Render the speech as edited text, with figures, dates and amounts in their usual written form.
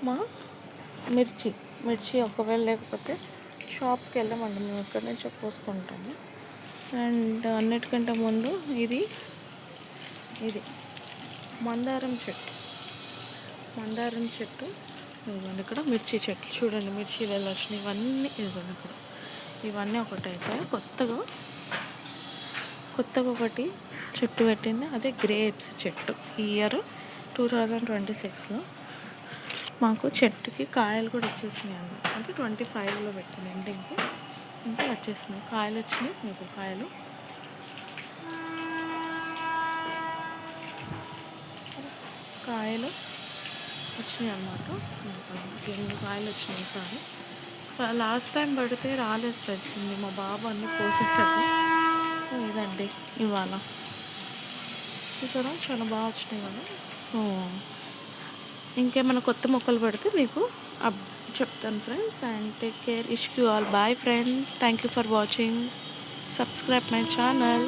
మా మిర్చి ఒకవేళ లేకపోతే షాప్కి వెళ్ళామండి, మేము ఇక్కడ నుంచి పోసుకుంటాము. అండ్ అన్నిటికంటే ముందు ఇది మందారం చెట్టు ఇదిగోండి. ఇక్కడ మిర్చి చెట్టు చూడండి, మిర్చీలు ఎలా వచ్చినాయి. ఇవన్నీ ఇదిగోండి. ఇక్కడ ఇవన్నీ ఒకటి అయిపోయాయి. కొత్తగా ఒకటి చెట్టు పెట్టింది, అదే గ్రేప్స్ చెట్టు. ఈ ఇయర్ 2026లో మాకు చెట్టుకి కాయలు కూడా వచ్చేసినాయి అన్నమాట. అంటే 25లో పెట్టిన ఎండింగ్కి ఇంకా వచ్చేసినాయి కాయలు. వచ్చినాయి మీకు కాయలు వచ్చినాయి అన్నమాట. 2 కాయలు వచ్చినాయి ఈసారి. లాస్ట్ టైం పడితే రాలేదు, వచ్చింది. మా బాబు అన్నీ కోసేసాడు. ఇదండి ఇవాళ చూసారా, చాలా బాగా వచ్చినాయి కదా. ఇంకేమైనా కొత్త మొక్కలు పడితే మీకు చెప్తాను friends. And take care. Wish you all. Bye friends. Thank you for watching. Subscribe my channel.